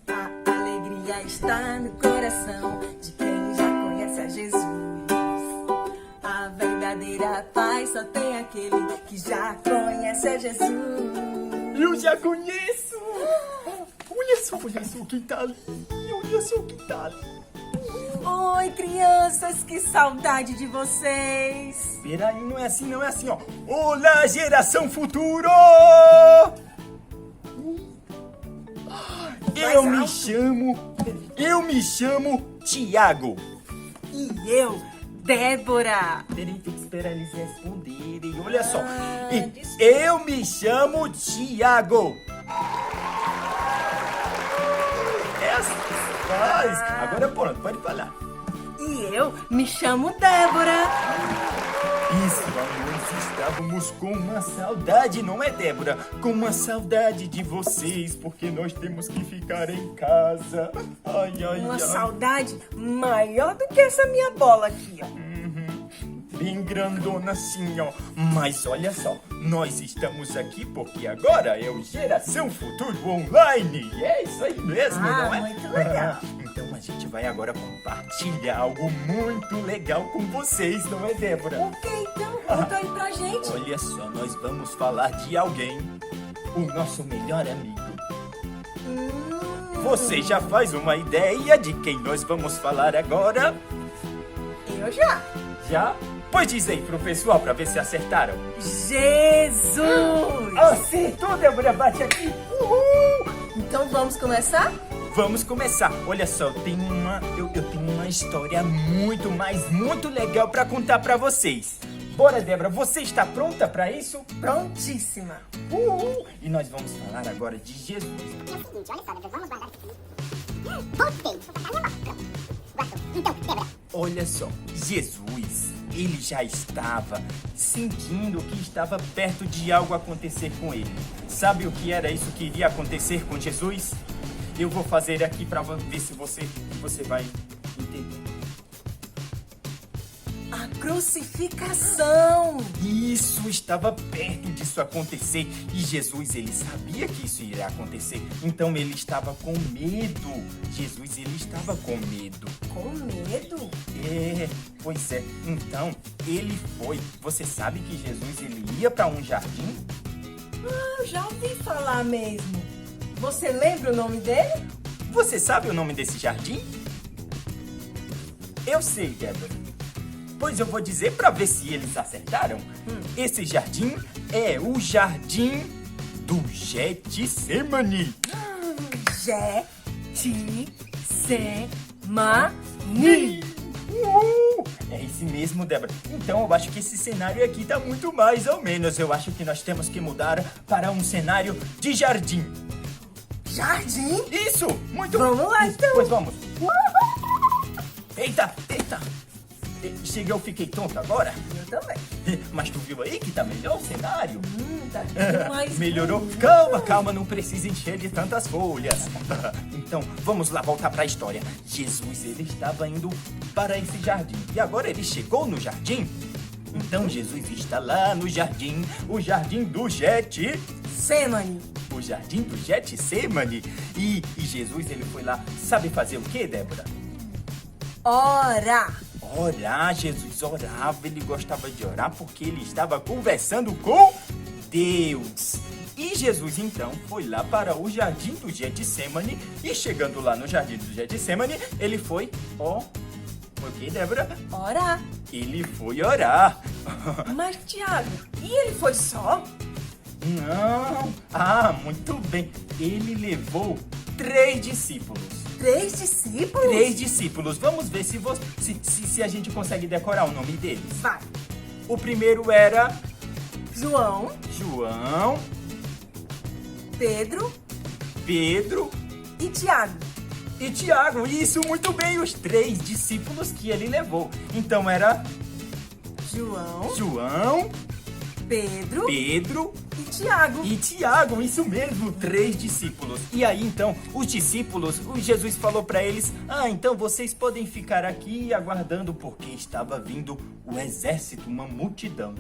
A alegria está no coração de quem já conhece a Jesus. A verdadeira paz só tem aquele que já conhece a Jesus. Eu já conheço! Olha só quem tá ali! Olha só quem tá ali! Oi, crianças, que saudade de vocês! Peraí, não é assim, ó! Olá, geração futuro! Eu me chamo Tiago! E eu, Débora! Peraí, tem que esperar eles responderem. Olha só! desculpa. Eu me chamo Tiago! É assim que se faz! Agora pronto, pode falar. E eu me chamo Débora! Isso, nós estávamos com uma saudade, não é, Débora? Com uma saudade de vocês, porque nós temos que ficar em casa. Uma saudade maior do que essa minha bola aqui, ó. Bem grandona assim, ó. Mas olha só, nós estamos aqui porque agora é o Geração Futuro Online. É isso aí mesmo, não é? Muito legal. Então a gente vai agora compartilhar algo muito legal com vocês, não é, Débora? O que então? Conta aí pra gente. Olha só, nós vamos falar de alguém, o nosso melhor amigo. Você já faz uma ideia de quem nós vamos falar agora? Eu já. Já? Pois diz aí pro pessoal pra ver se acertaram. Jesus! Acertou, Débora, bate aqui. Uhul! Então vamos começar? Vamos começar. Olha só, eu tenho uma história muito legal pra contar pra vocês. Bora, Débora, você está pronta pra isso? Prontíssima. Uhul! E nós vamos falar agora de Jesus. É o seguinte, olha só, Débora, vamos guardar isso aqui. Voltei, vou tacar minha mão. Pronto. Guardou. Então, Débora. Olha só, Jesus, ele já estava sentindo que estava perto de algo acontecer com ele. Sabe o que era isso que iria acontecer com Jesus? Eu vou fazer aqui para ver se você vai entender. A crucificação. Isso, estava perto disso acontecer e Jesus, ele sabia que isso iria acontecer. Então ele estava com medo. Jesus, ele estava com medo. Com medo? É, pois é. Então, ele foi. Você sabe que Jesus, ele ia para um jardim? Eu já ouvi falar mesmo. Você lembra o nome dele? Você sabe o nome desse jardim? Eu sei, Débora. Pois eu vou dizer para ver se eles acertaram. Esse jardim é o Jardim do Getsemane. Getsemane. É esse mesmo, Débora. Então eu acho que esse cenário aqui tá muito mais ou menos. Eu acho que nós temos que mudar para um cenário de jardim. Jardim? Isso! Muito Vamos lá, então. Pois vamos. Eita! Cheguei, eu fiquei tonto agora. Eu também. Mas tu viu aí que tá melhor o cenário? Tá tudo mais Melhorou? bonito. Calma, não precisa encher de tantas folhas. Então, vamos lá voltar para a história. Jesus, ele estava indo para esse jardim. E agora ele chegou no jardim. Então, Jesus está lá no jardim, o jardim do Semane. O jardim do Getsemane. E Jesus, ele foi lá, sabe fazer o quê, Débora? Orar. Orar, Jesus orava, ele gostava de orar porque ele estava conversando com Deus. E Jesus então foi lá para o jardim do Getsemane e chegando lá no jardim do Getsemane, ele foi, o que, Débora? Orar. Ele foi orar. Mas, Tiago, e ele foi só? Não. Muito bem. Ele levou 3 discípulos. 3 discípulos? 3 discípulos. Vamos ver se a gente consegue decorar o nome deles. Vai. O primeiro era João, Pedro e Tiago. e Tiago. Isso, muito bem, os 3 discípulos que ele levou. Então era João, João, Pedro Pedro E Tiago. E Tiago, isso mesmo, 3 discípulos. E aí então, os discípulos, o Jesus falou para eles: então vocês podem ficar aqui aguardando, porque estava vindo o exército, uma multidão.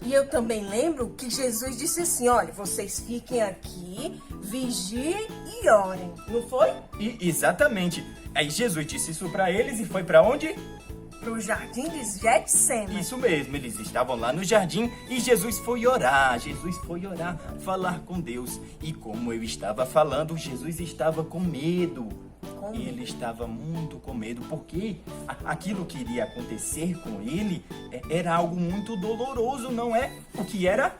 E eu também lembro que Jesus disse assim: olha, vocês fiquem aqui, vigiem e orem. Não foi? Exatamente. Aí Jesus disse isso para eles e foi para onde? Pro jardim de Getsemane. Isso mesmo, eles estavam lá no jardim e Jesus foi orar, falar com Deus. E como eu estava falando, Jesus estava com medo. Ele estava muito com medo, porque aquilo que iria acontecer com ele era algo muito doloroso, não é? O que era?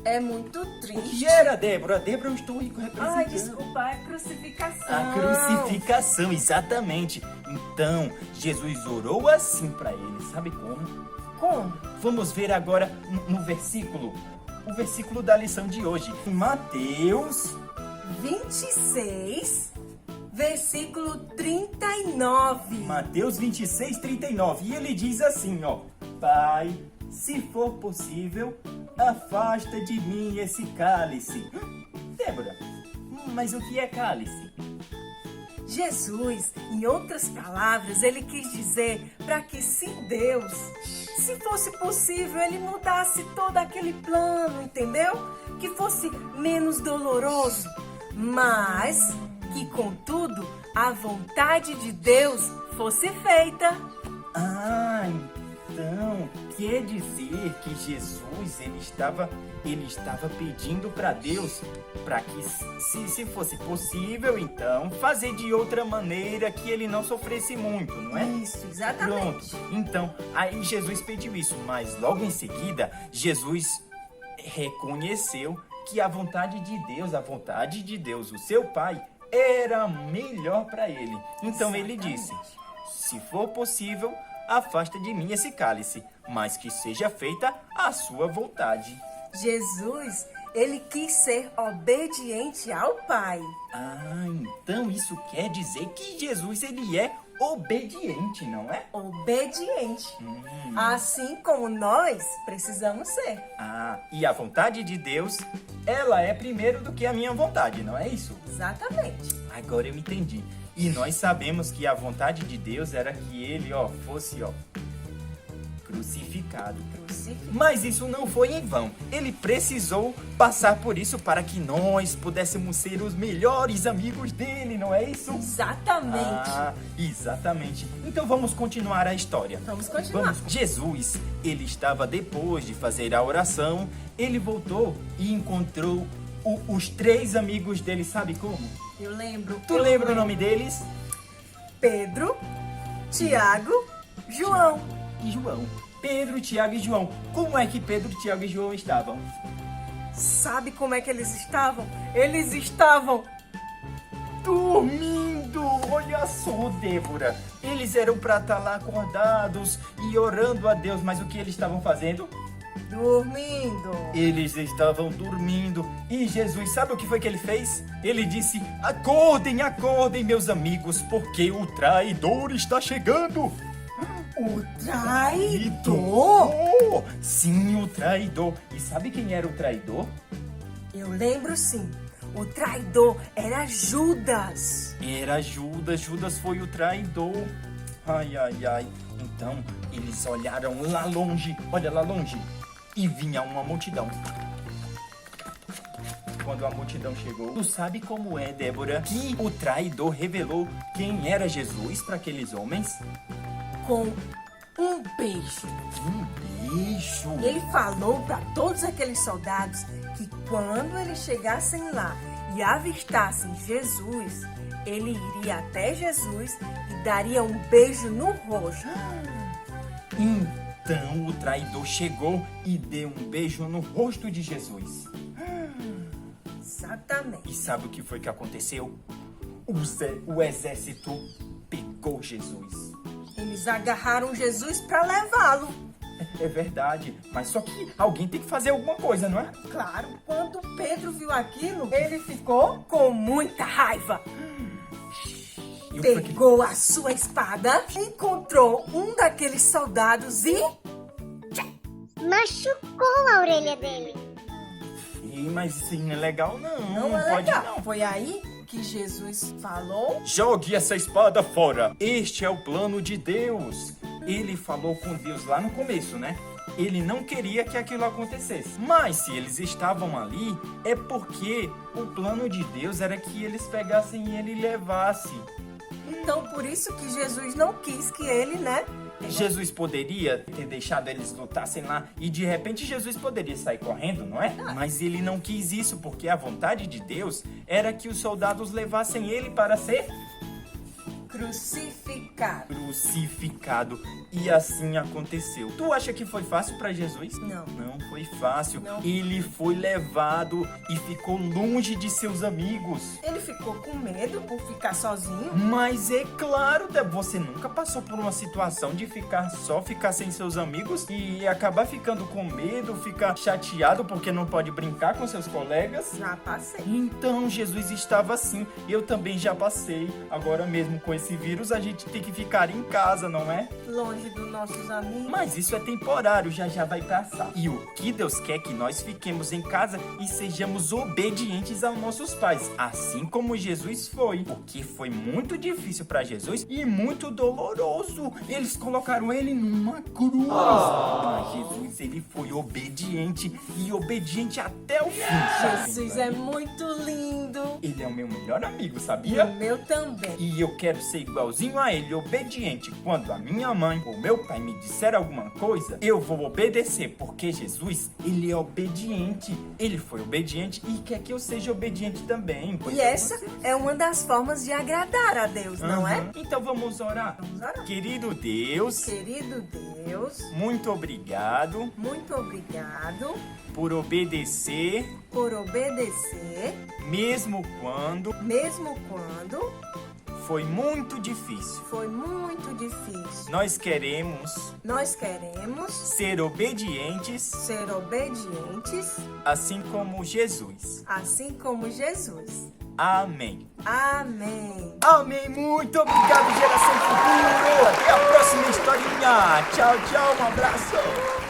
É muito triste. O que era, Débora? Débora, eu estou representando. Desculpa, é a crucificação. A crucificação, exatamente. Então, Jesus orou assim para ele, sabe como? Como? Vamos ver agora no versículo, o versículo da lição de hoje. Mateus 26, versículo 39. Mateus 26, 39. E ele diz assim, Pai, se for possível, afasta de mim esse cálice. Débora, mas o que é cálice? Jesus, em outras palavras, ele quis dizer para que se Deus, se fosse possível, ele mudasse todo aquele plano, entendeu? Que fosse menos doloroso, mas que, contudo, a vontade de Deus fosse feita. Então, quer dizer que Jesus, ele estava pedindo para Deus para que, se fosse possível, então, fazer de outra maneira que ele não sofresse muito, não é? Isso, exatamente. Pronto. Então, aí Jesus pediu isso, mas logo em seguida, Jesus reconheceu que a vontade de Deus, o seu Pai, era melhor para ele. Então ele disse: se for possível, afasta de mim esse cálice, mas que seja feita a sua vontade. Jesus, ele quis ser obediente ao Pai. Então isso quer dizer que Jesus, ele é obediente, não é? Obediente. Assim como nós precisamos ser. E a vontade de Deus, ela é primeiro do que a minha vontade, não é isso? Exatamente. Agora eu entendi. E nós sabemos que a vontade de Deus era que ele, fosse, crucificado. Mas isso não foi em vão. Ele precisou passar por isso para que nós pudéssemos ser os melhores amigos dele, não é isso? Exatamente. Exatamente. Então vamos continuar a história. Vamos continuar. Jesus, ele estava, depois de fazer a oração, ele voltou e encontrou os 3 amigos dele, sabe como? Eu lembro. Tu lembra o nome deles? Pedro, Tiago, João. E João. Pedro, Tiago e João. Como é que Pedro, Tiago e João estavam? Sabe como é que eles estavam? Eles estavam dormindo. Olha só, Débora. Eles eram para estar lá acordados e orando a Deus, mas o que eles estavam fazendo? Dormindo. Eles estavam dormindo. E Jesus, sabe o que foi que ele fez? Ele disse: acordem, acordem, meus amigos, porque o traidor está chegando. O traidor? Sim, o traidor. E sabe quem era o traidor? Eu lembro sim. O traidor era Judas. Era Judas. Judas foi o traidor. Ai, ai, ai. Então, eles olharam lá longe. Olha lá longe. E vinha uma multidão. Quando a multidão chegou, tu sabe como é, Débora, que o traidor revelou quem era Jesus para aqueles homens? Com um beijo. Um beijo? Ele falou para todos aqueles soldados que quando eles chegassem lá e avistassem Jesus, ele iria até Jesus e daria um beijo no rosto. Então o traidor chegou e deu um beijo no rosto de Jesus. Exatamente. E sabe o que foi que aconteceu? O exército pegou Jesus. Eles agarraram Jesus para levá-lo. É verdade, mas só que alguém tem que fazer alguma coisa, não é? Claro, quando Pedro viu aquilo, ele ficou com muita raiva. Pegou a sua espada, encontrou um daqueles soldados e... machucou a orelha dele. Ei, mas isso aí não é legal, não. Não é pode legal. não. Foi aí que Jesus falou. Jogue essa espada fora. Este é o plano de Deus. Ele falou com Deus lá no começo, né? Ele não queria que aquilo acontecesse. Mas se eles estavam ali, é porque o plano de Deus era que eles pegassem ele e levassem. Então, por isso que Jesus não quis que ele, né? Jesus poderia ter deixado eles lutassem lá e de repente Jesus poderia sair correndo, não é? Mas ele não quis isso porque a vontade de Deus era que os soldados levassem ele para ser crucificado. E assim aconteceu. Tu acha que foi fácil para Jesus? Não. Não foi fácil. Não. Ele foi levado e ficou longe de seus amigos. Ele ficou com medo por ficar sozinho. Mas é claro, você nunca passou por uma situação de ficar sem seus amigos e acabar ficando com medo, ficar chateado porque não pode brincar com seus colegas? Já passei. Então, Jesus estava assim. Eu também já passei. Agora mesmo com esse vírus, a gente tem que ficar em casa, não é? Longe dos nossos amigos. Mas isso é temporário, já vai passar. E o que Deus quer é que nós fiquemos em casa e sejamos obedientes aos nossos pais, assim como Jesus foi. Porque foi muito difícil para Jesus e muito doloroso. Eles colocaram ele numa cruz. Mas Jesus, ele foi obediente e obediente até o fim. Jesus é muito lindo. Ele é o meu melhor amigo, E sabia? o meu também. E eu quero ser igualzinho a ele, obediente. Quando a minha mãe ou meu pai me disser alguma coisa, eu vou obedecer, porque Jesus, ele é obediente. Ele foi obediente e quer que eu seja obediente também. Pois E é essa você. é uma das formas de agradar a Deus, não é? Então vamos orar. Vamos orar. Querido Deus, Querido Deus, muito obrigado muito obrigado por obedecer, por obedecer, mesmo quando mesmo quando foi muito difícil. foi muito difícil. Nós queremos Nós queremos ser obedientes, ser obedientes, assim como Jesus. assim como Jesus. Amém. Amém. Amém. Muito obrigado, Geração Futuro. Até a próxima historinha. Tchau, tchau. Um abraço.